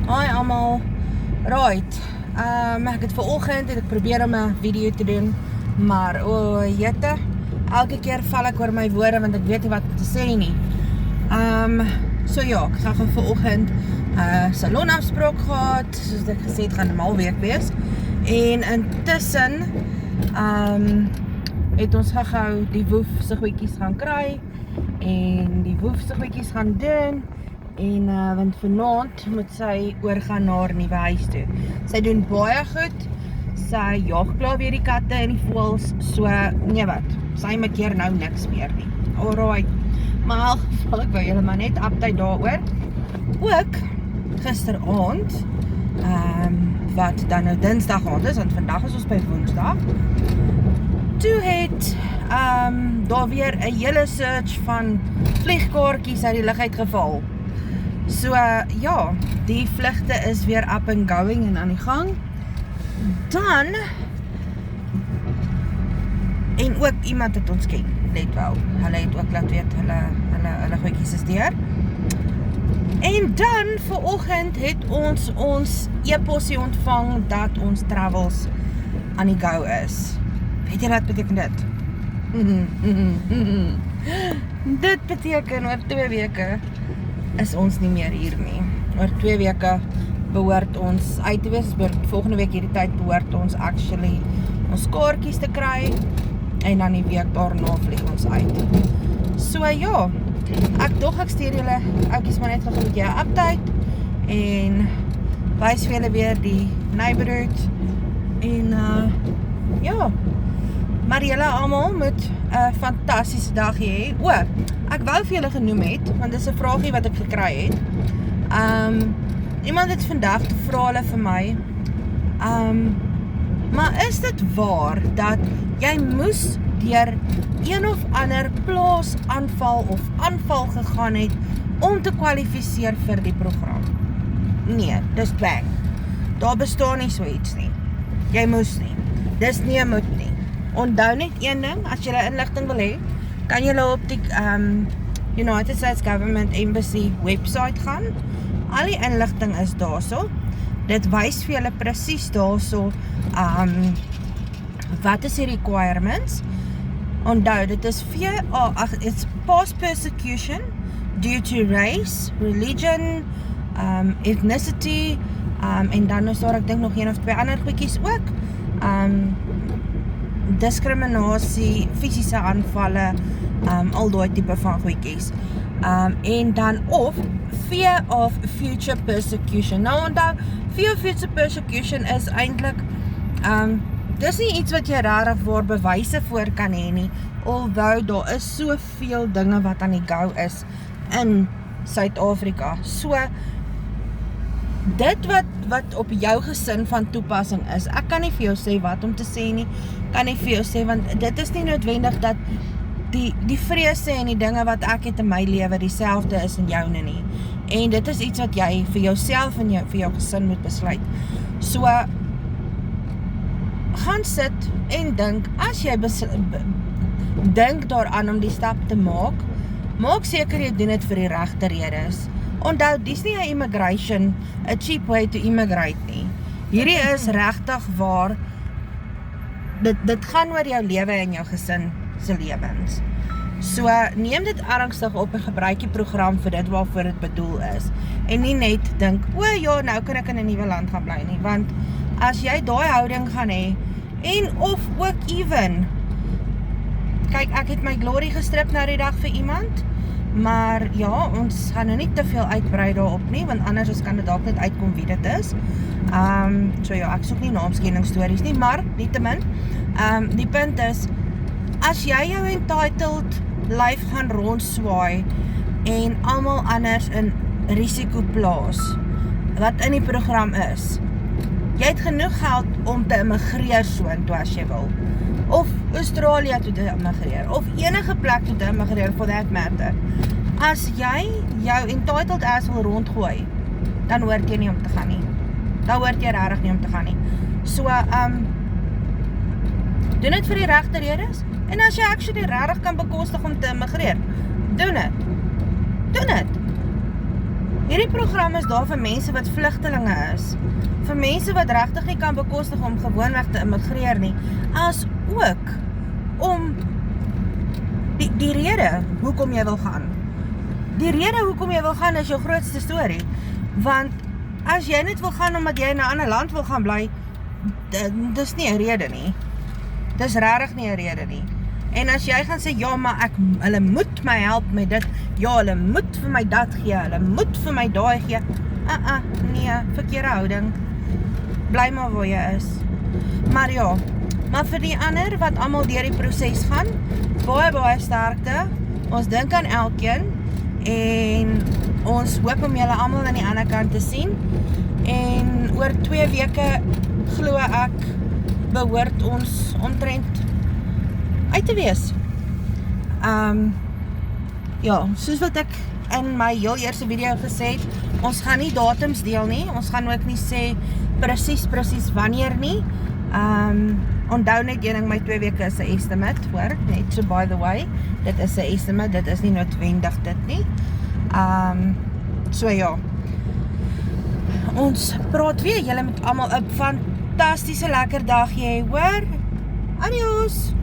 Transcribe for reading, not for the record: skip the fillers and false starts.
Hi almal. Right. Ek het vanoggend ek probeer om 'n video te doen, maar jette, elke keer val ek oor my woorde want ek weet nie wat om te sê nie. So ja, ek gaan vanoggend salonafspraak gehad, soos ek gesê het, gaan 'n malweek wees. En intussen het ons gou die woef se goedjies gaan kry en die woef se goedjies gaan doen. En want vanaand moet sy oorgaan na haar nuwe huis toe. Sy doen baie goed. Sy jag klaar weer die katte en die voëls. So, nee wat, sy maak hier nou niks meer nie. Alright. Maar in elk geval, ek wou julle maar net update daaroor. Ook gisteraand, wat dan nou Dinsdag aand is, want vandag is ons by Woensdag. Toe het daar weer 'n hele surge van vliegkaartjies uit die lug uitgeval. So ja, die vlugte is weer up and going en aan die gang. Dan, en ook iemand het ons ken, let wel. Hulle het ook laat weet, hulle goedjies is deur. En dan, vanoggend het ons e-possie ontvang dat ons travels aan die go is. Weet jy wat beteken dit? Dit beteken oor 2 weke is ons nie meer hier nie. Oor 2 weke behoort ons uit te wees, volgende week hierdie tyd behoort ons actually ons kaartjies te kry, en dan die week daarna vlieg ons uit. So ja, ek stuur julle oukies maar net gou 'n bietjie 'n update, en wys vir julle weer die neighborhood, en ja, maar julle almal moet 'n fantastiese dag hê. Ek wou vir julle genoem het, want dis 'n vraagie wat ek gekry het. Iemand het vandag gevra hulle vir my, maar is dit waar dat jy moes deur een of ander plaasaanval of aanval gegaan het om te kwalifiseer vir die program? Nee, dis bang. Daar bestaan nie so iets nie. Jy moes nie. Dis nie 'n moet nie. Onthou net een ding, as jy inligting wil hê, kan jy op die United States Government Embassy website gaan. Al die inligting is daarso. Dit wys vir julle presies daarso wat is die requirements. Onthou, dit is it's past persecution due to race, religion, ethnicity, en dan is daar, ek dink nog 1 of 2 ander goedjies ook. Diskriminasie, fisiese aanvalle, al daai tipe van goedjies. En dan of fear of future persecution. Nou onthou, fear of future persecution is eintlik dis nie iets wat jy regtig waar bewyse voor kan hê nie, alhoewel daar is soveel dinge wat aan die go is in Suid-Afrika. So dit wat op jou gesin van toepassing is, ek kan nie vir jou sê wat om te sê nie, kan nie vir jou sê, want dit is nie noodwendig dat die vrese en die dinge wat ek het in my lewe dieselfde is in joune nie. En dit is iets wat jy vir jouself en vir jou gesin moet besluit. So, gaan sit en dink, as jy dink daaraan om die stap te maak seker jy doen dit vir die regte redes. Onthou, dis nie 'n immigration, a cheap way to immigrate nie. Hierdie is regtig waar, dit gaan oor jou lewe en jou gesin se lewens. So, neem dit ernstig op en gebruik die program vir dit waarvoor dit bedoel is. En nie net dink, ja, nou kan ek in 'n nuwe land gaan bly nie, want as jy daai houding gaan hê, en of ook even, kyk, ek het my glory gestrip nou die dag vir iemand, maar ja, ons gaan nou nie te veel uitbrei daarop nie, want anders kan dit dalk net uitkom wie dit is. So ja, ek soek nie naamskenningsstories nie, maar nietemin, die punt is, as jy jou entitled life gaan rondswaai en almal anders in risiko plaas, wat in die program is, jy het genoeg geld om te immigreer soontoe as jy wil, of Australië toe te immigreer, of enige plek toe te immigreer for that matter. As jy jou entitled ass wil rondgooi, dan hoort jy nie om te gaan nie. Dan hoort jy regtig nie om te gaan nie. So, doen dit vir die regte redes, en as jy actually regtig kan bekostig om te immigreer, doen dit. Hierdie program is daar vir mense wat vlugtelinge is, vir mense wat regtig nie kan bekostig om gewoonweg te immigreer nie, as ook om die rede hoekom jy wil gaan. Die rede hoekom jy wil gaan is jou grootste storie, want as jy net wil gaan omdat jy in 'n ander land wil gaan bly, dis nie 'n rede nie. Dis regtig nie 'n rede nie. En as jy gaan sê, ja, maar hulle moet my help met dit, ja, hulle moet vir my dat gee, hulle moet vir my daai gee, nee, verkeerde houding, bly maar waar jy is. Maar ja, maar vir die ander wat almal deur die proses gaan, baie sterkte, ons dink aan elkeen, en ons hoop om julle almal aan die ander kant te sien, en oor 2 weke glo ek behoort ons omtrent uit te wees. Ja, soos wat ek in my heel eerste video gesê het, ons gaan nie datums deel nie, ons gaan ook nie sê presies wanneer nie. Onthou net een ding, my 2 weke is 'n estimate, hoor, net so by the way, dit is 'n estimate, dit is nie noodwendig dit nie. So ja, ons praat weer, julle met almal 'n fantastiese lekker dag hê, hoor? Adios!